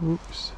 Oops.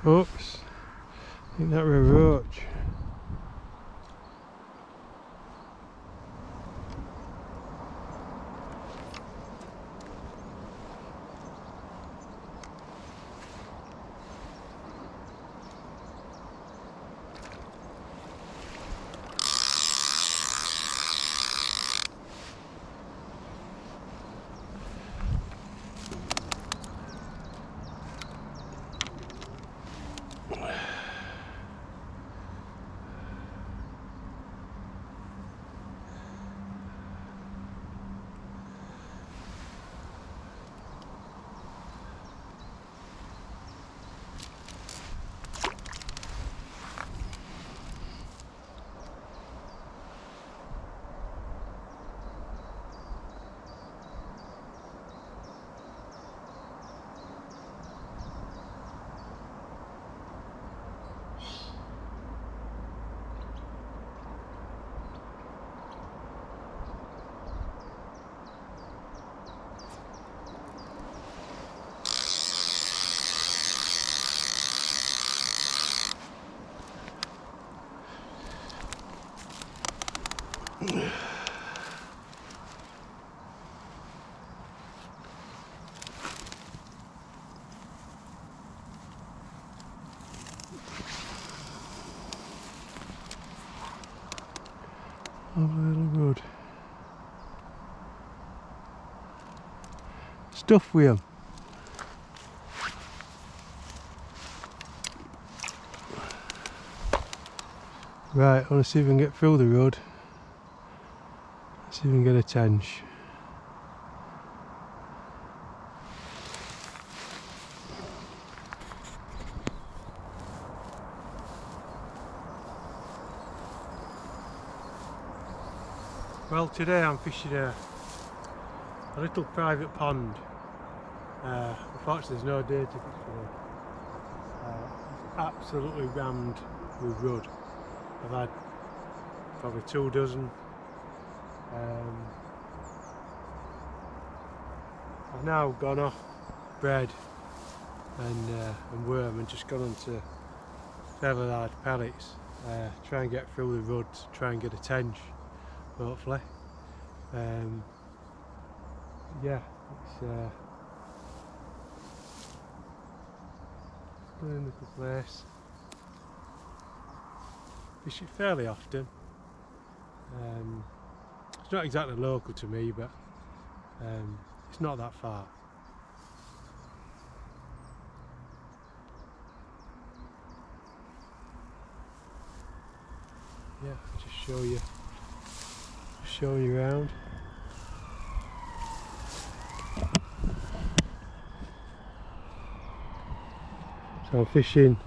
Oops, I think that were a roach. Lovely little road. Stuff with them. Right, I want to see if we can get through the road. See if we can get a tench. Well, today I'm fishing a little private pond. Unfortunately there's no day tickets today. It's absolutely rammed with rudd. I've had probably 2 dozen. I've now gone off bread and worm and just gone on to fairly large pellets. Try and get through the rudd, try and get a tench, hopefully. Yeah, it's a good little place. Fish it fairly often. It's not exactly local to me, but it's not that far. Yeah, I'll just show you around. So I'm fishing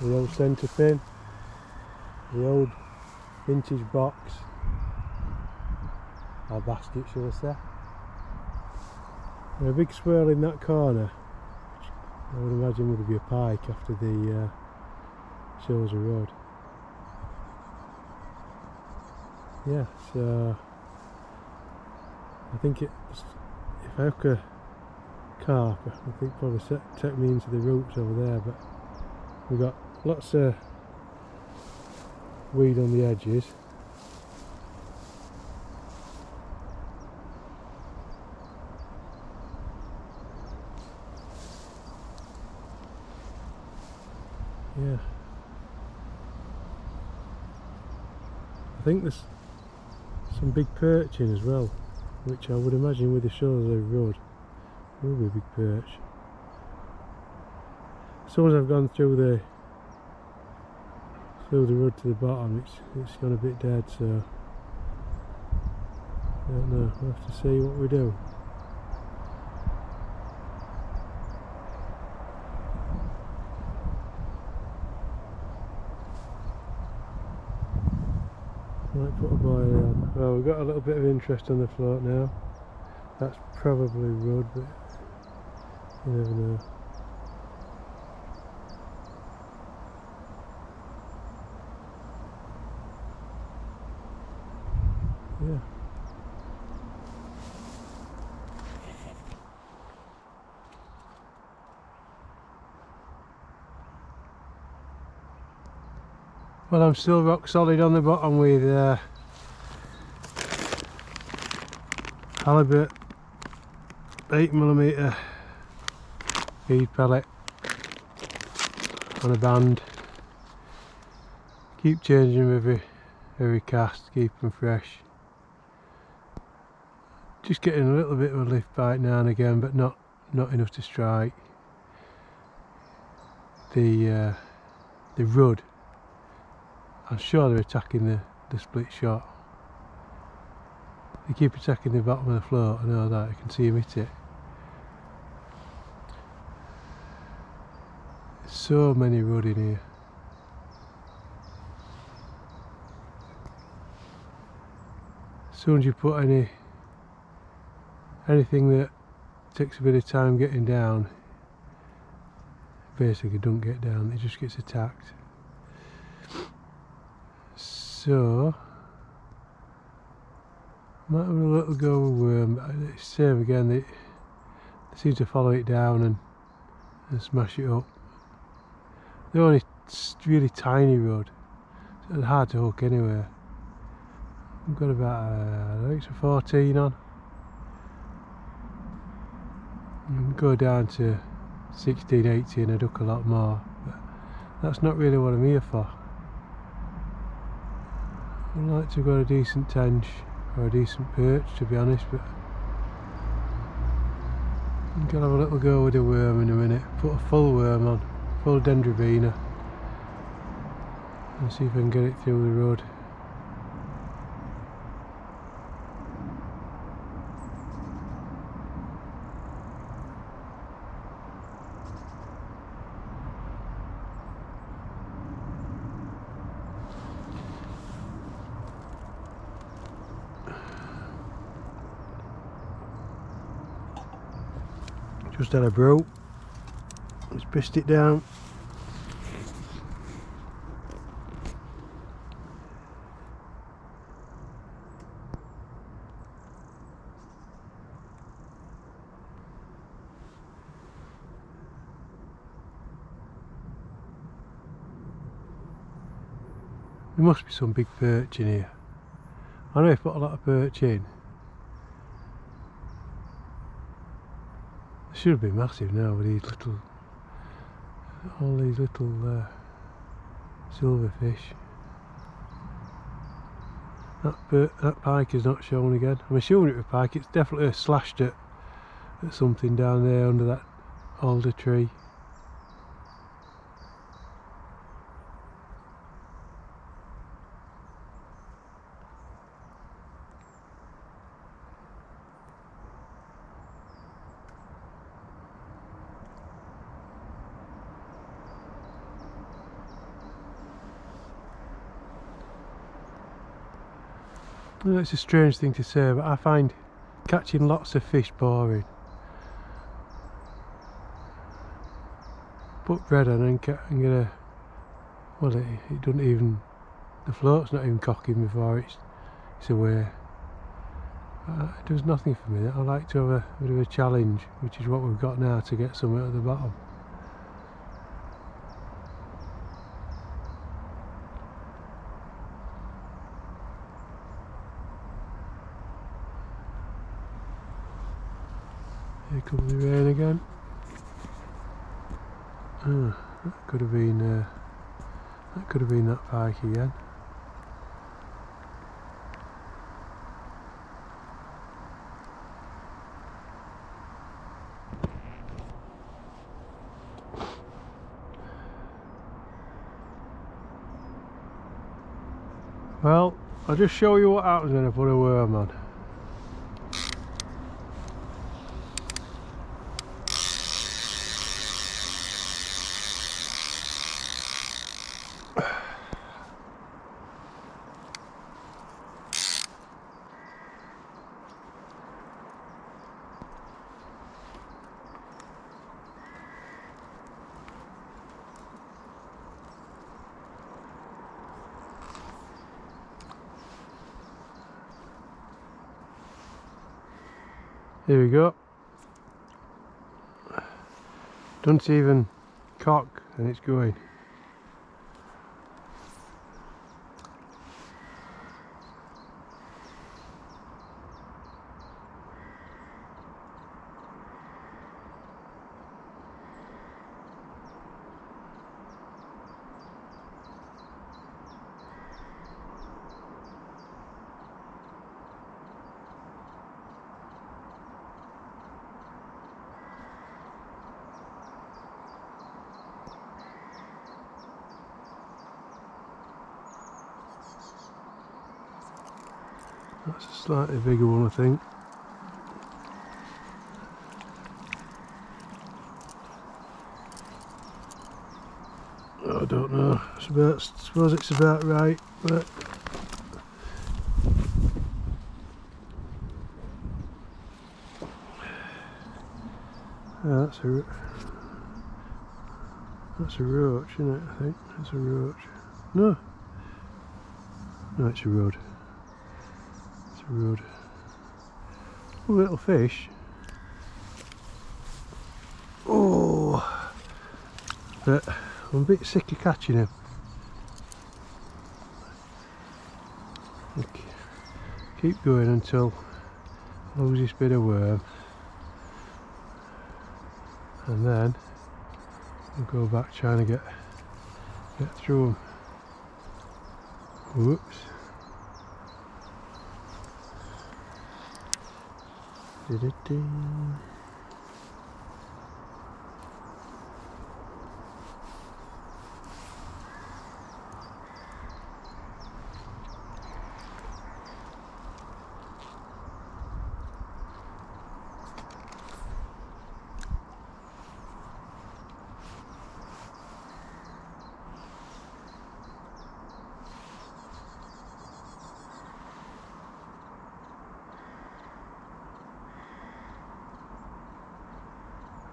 the old centre fin, the old vintage box, or basket shall I say. And a big swirl in that corner, which I would imagine would be a pike after the shows a road. Yeah, so I think if I hook a carp, I think probably take me into the roots over there, but we've got lots of weed on the edges. yeah. I think there's some big perch in as well, which I would imagine with the shores of the road will be a big perch. As soon as I've gone through the road to the bottom, it's gone a bit dead, so I don't know, we'll have to see what we do. Might put a boilie on. Well, we've got a little bit of interest on the float now. That's probably rudd, but you never know. Yeah. Well, I'm still rock solid on the bottom with halibut 8mm feed pellet on a band. Keep changing them every cast, keep them fresh. Just getting a little bit of a lift bite now and again, but not enough to strike. The rudd, I'm sure they're attacking the split shot. They keep attacking the bottom of the float, I know that, I can see them hit it. There's so many rudd in here. As soon as you put anything that takes a bit of time getting down, basically don't get down, it just gets attacked. So might have a little go with worm, but it's the same again, they seem to follow it down and smash it up. They're only really tiny rudd, so it's hard to hook anyway. I've got about I think it's a 14 on. And go down to 16, 18 and hook a lot more, but that's not really what I'm here for. I'd like to have got a decent tench or a decent perch, to be honest, but I'm gonna have a little go with a worm in a minute. Put a full worm on, full dendrobina, and see if I can get it through the road. Just had a brew, just pissed it down. There must be some big perch in here. I know I've put a lot of perch in. They should be massive now with these little, all these little silverfish. That pike is not shown again. I'm assuming it was pike. It's definitely slashed at something down there under that alder tree. Well, it's a strange thing to say, but I find catching lots of fish boring. Put bread on and get a, well, it doesn't even, the float's not even cocking before it's away. It does nothing for me. I like to have a bit of a challenge, which is what we've got now, to get somewhere at the bottom. Here comes the rain again. That could have been That could have been that pike again. Well, I'll just show you what happens when I put a worm on. Here we go. Don't even cock and it's going. That's a slightly bigger one, I think. I don't know. I suppose it's about right, but that's a roach, isn't it? I think that's a roach. No, it's a rudd. It's a rudd. Oh, little fish. Oh, but I'm a bit sick of catching him. Okay. Keep going until I lose this bit of worm, and then I'll go back trying to get through them. Whoops. I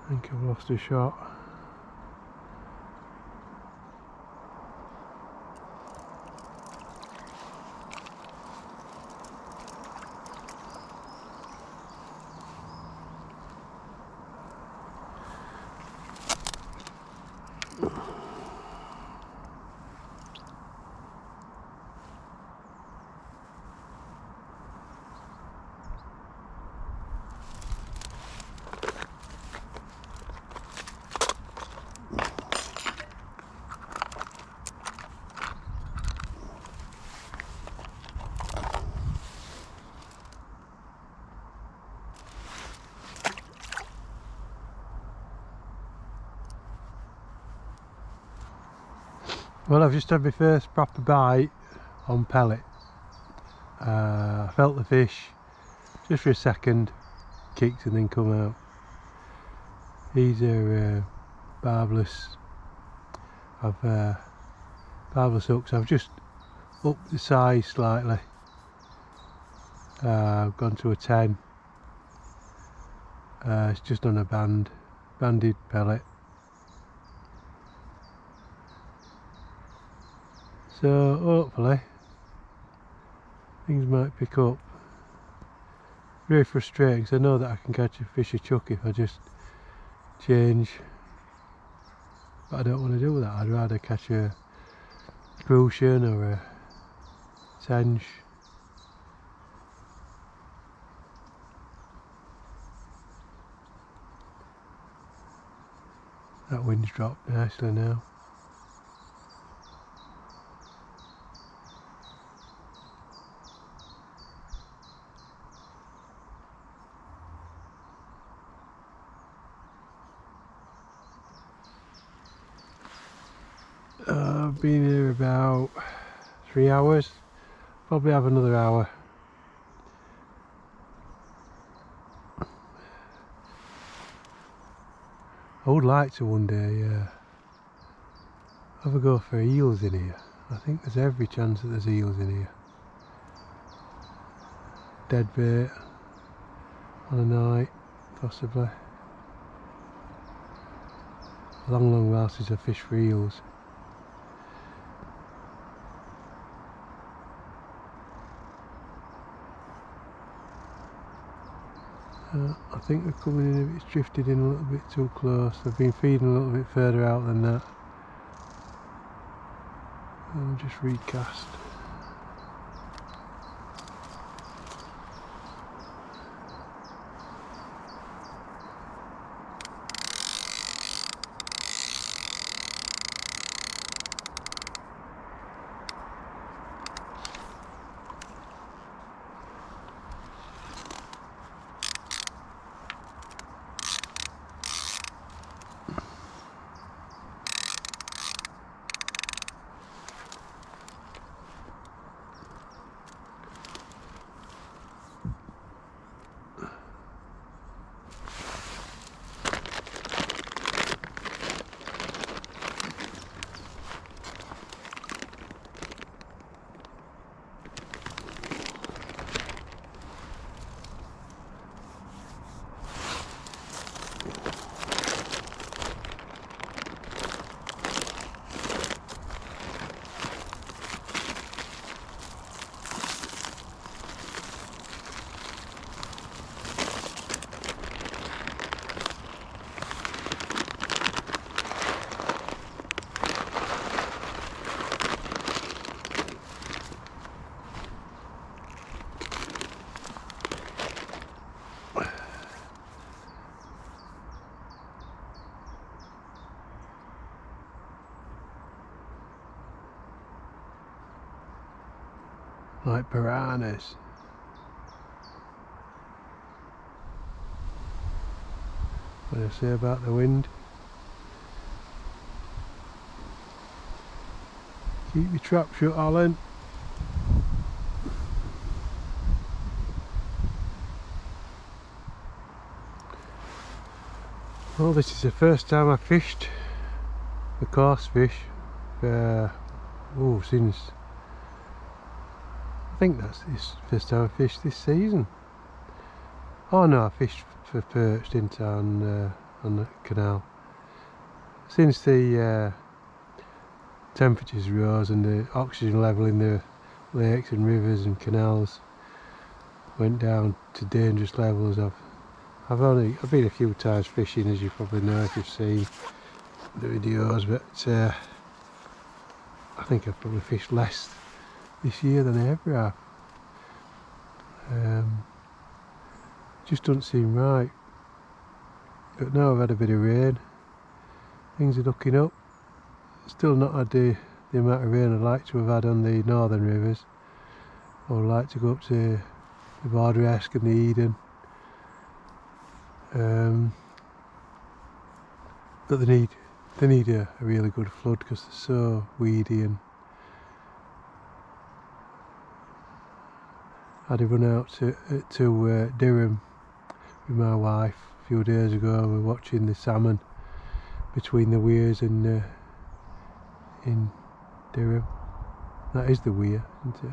think I've lost a shot. Well, I've just had my first proper bite on pellet. I felt the fish just for a second, kicked and then come out. These are barbless. Barbless hooks. I've just upped the size slightly. I've gone to a 10. It's just on a banded pellet. So hopefully things might pick up. Very frustrating because I know that I can catch a fish a chuck if I just change, but I don't want to do that. I'd rather catch a Clipchamp or a Tench. That wind's dropped nicely now. I've been here about 3 hours, probably have another hour. I would like to one day have a go for eels in here. I think there's every chance that there's eels in here. Dead bait on a night, possibly. A long while since I fished for eels. I think they're coming in, it's drifted in a little bit too close. I've been feeding a little bit further out than that. I'll just recast. Like piranhas. What did I say about the wind? Keep your trap shut, Alan. Well, this is the first time I fished the coarse fish since I think that's the first time I fished this season. Oh no, I fished for perch, didn't I, on the canal. Since the temperatures rose and the oxygen level in the lakes and rivers and canals went down to dangerous levels, I've been a few times fishing, as you probably know if you've seen the videos, but I think I've probably fished less this year than I ever have. Just doesn't seem right. But now I've had a bit of rain, things are looking up. Still not had the amount of rain I'd like to have had on the northern rivers. I would like to go up to the Borderesk and the Eden. But they need a really good flood because they're so weedy. And I had a run out to Durham with my wife a few days ago. We were watching the salmon between the weirs in Durham. That is the weir, isn't it?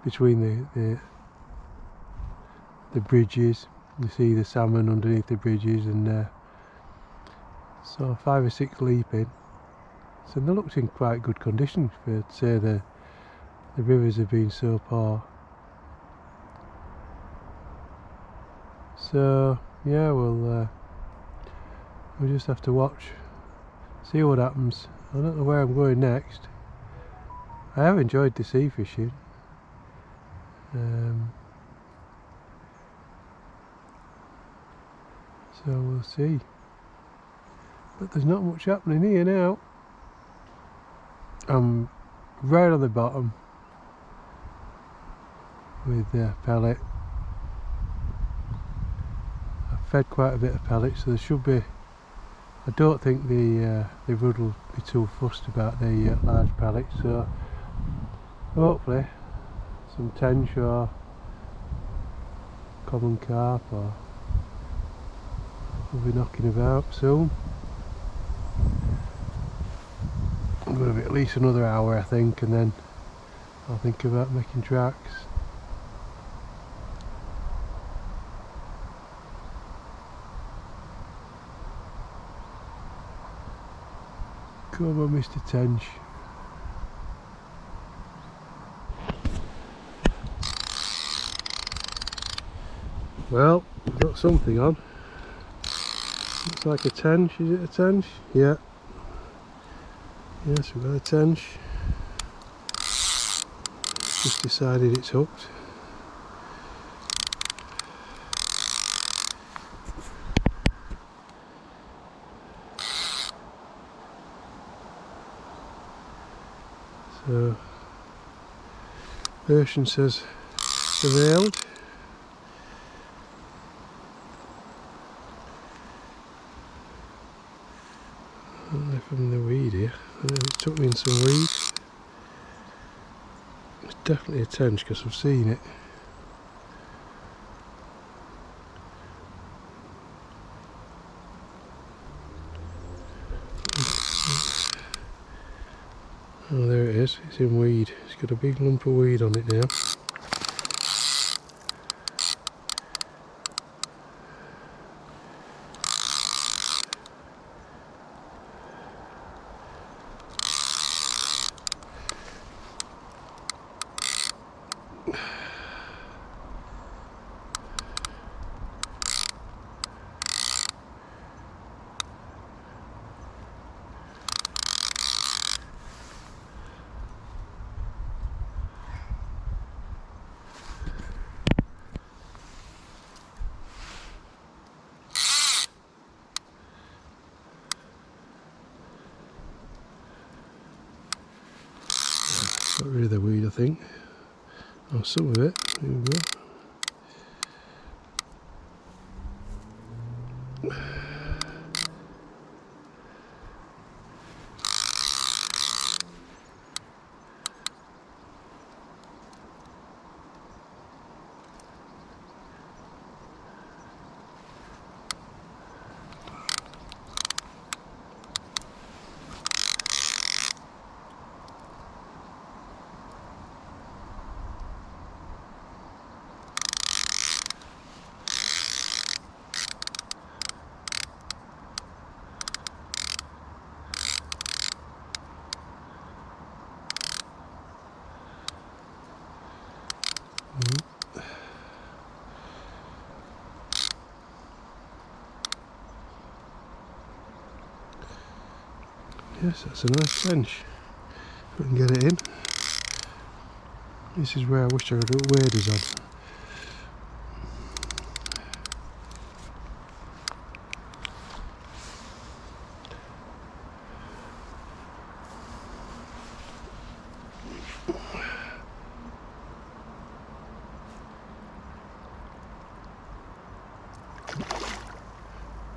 Between the bridges, you see the salmon underneath the bridges, and so 5 or 6 leaping. So they looked in quite good condition for, say, the rivers have been so poor. So yeah, we'll just have to watch, see what happens. I don't know where I'm going next. I have enjoyed the sea fishing. So we'll see. But there's not much happening here now. I'm right on the bottom with the pellet. I've fed quite a bit of pellet, so there should be I don't think the rudd will be too fussed about the large pellets, so hopefully some tench or common carp or will be knocking about soon. I'm going to be at least another hour I think, and then I'll think about making tracks. Come on, Mr. Tench. Well, we've got something on. Looks like a tench. Is it a tench? Yeah. Yes, we've got a tench. Just decided it's hooked. So, version says surveilled. From the weed here, it took me in some weed. It's definitely a tench because I've seen it. Oh, there it is, it's in weed. It's got a big lump of weed on it now. Got rid of the weed, I think. Oh, some of it. There we go. Yes, that's a nice tench. If we can get it in. This is where I wish I had put waders on.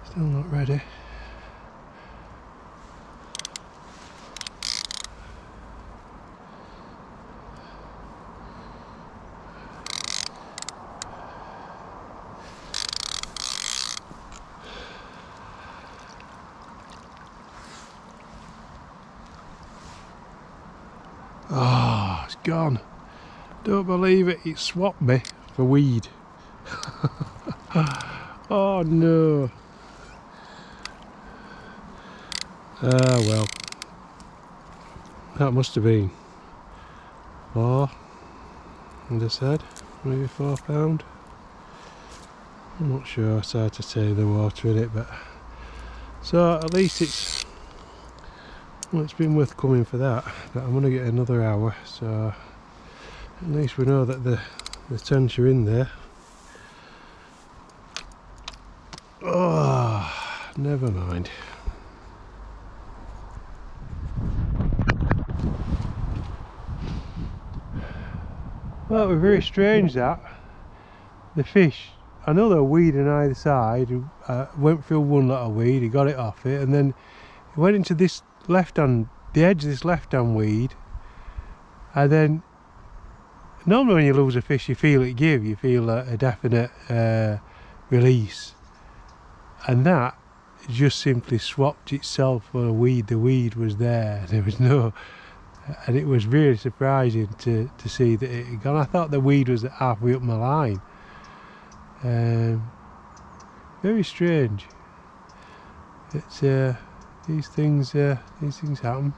Still not ready. Oh, it's gone. Don't believe it, it swapped me for weed. Oh no. Ah well. That must have been 4, as I said, maybe £4. I'm not sure, it's hard to say the water in it, but so at least it's, well, it's been worth coming for that. But I'm going to get another hour, so at least we know that the tench are in there. Oh, never mind. Well, it was very strange that the fish I know there were weed on either side. Went through one lot of weed, he got it off it, and then he went into this left-hand, the edge of this left-hand weed, and then normally when you lose a fish you feel it give, you feel a definite release, and that just simply swapped itself for a weed. The weed was there, there was no, and it was really surprising to see that it had gone. I thought the weed was halfway up my line. Very strange. It's these things happen.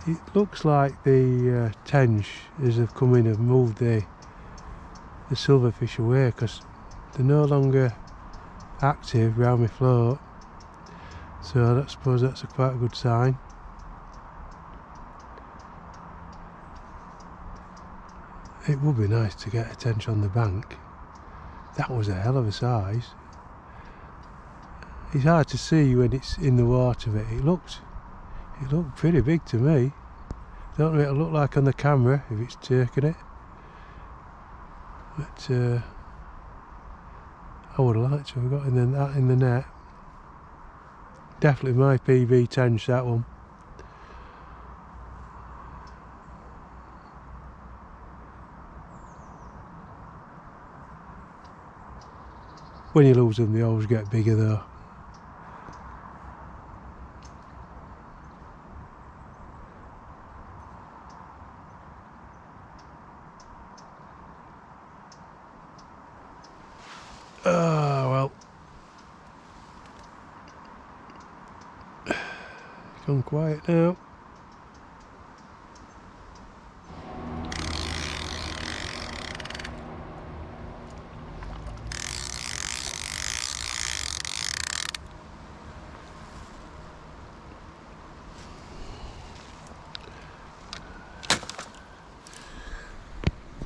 It looks like the Tench have come in and moved the silverfish away, because they're no longer active round my float, so I suppose that's quite a good sign. It would be nice to get a Tench on the bank. That was a hell of a size. It's hard to see when it's in the water, but it looked pretty big to me. Don't know what it'll look like on the camera if it's taking it, but I would have liked to have got that in the net. Definitely my PB Tench, that one. When you lose them, they always get bigger though. Oh well. Gone quiet now.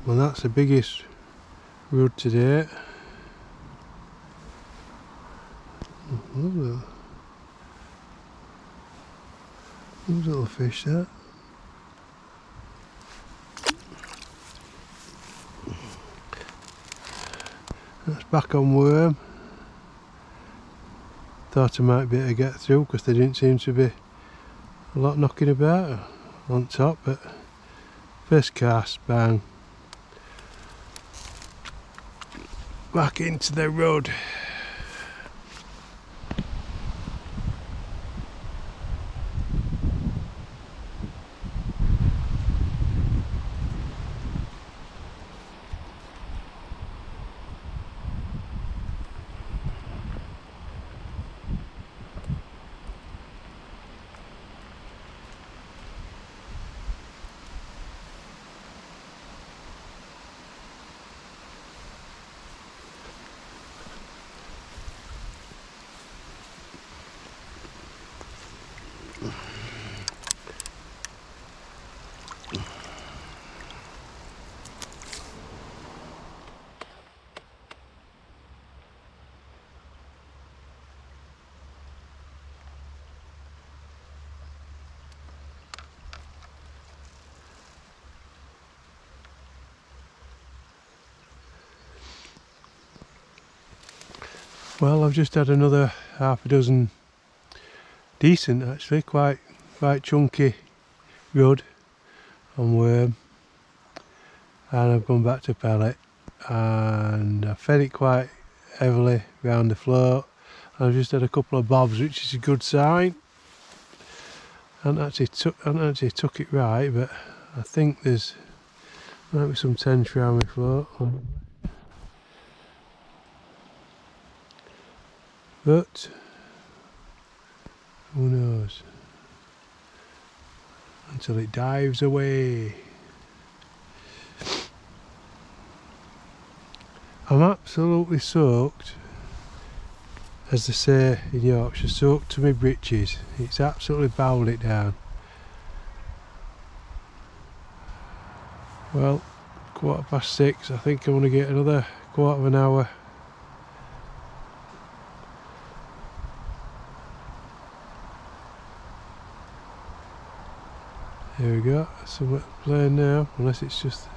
Well, that's the biggest rod to date. Those little fish there. That's back on worm. Thought I might be able to get through because there didn't seem to be a lot knocking about on top, but first cast, bang. Back into the rod. Well, I've just had another half a dozen decent, actually, quite chunky rod on worm, and I've gone back to pellet, and I fed it quite heavily round the float. I've just had a couple of bobs, which is a good sign. I haven't actually took it right, but I think there's might be some tench round my float. But who knows, until it dives away. I'm absolutely soaked, as they say in Yorkshire, soaked to my britches. It's absolutely bowled it down. Well, 6:15, I think I'm going to get another quarter of an hour. Here we go, somewhat playing now, unless it's just...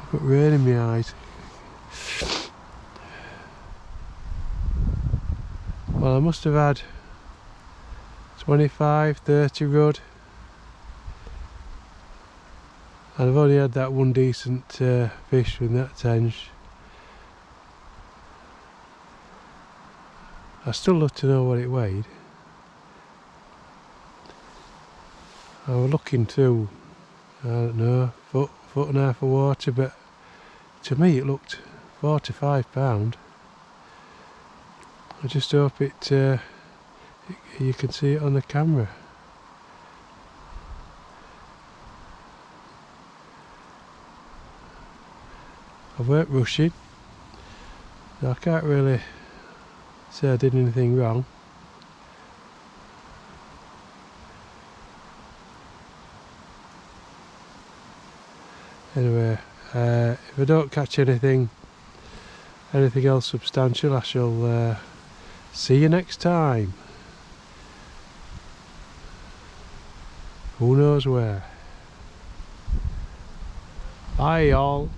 I've got rain in my eyes. Well, I must have had 25, 30 rod, and I've only had that one decent fish with that tench. I still love to know what it weighed. I was looking through, I don't know, foot and a half of water, but to me it looked £45. I just hope it you can see it on the camera. I weren't rushing, so I can't really say I did anything wrong. Anyway, if I don't catch anything else substantial, I shall see you next time. Who knows where. Bye y'all.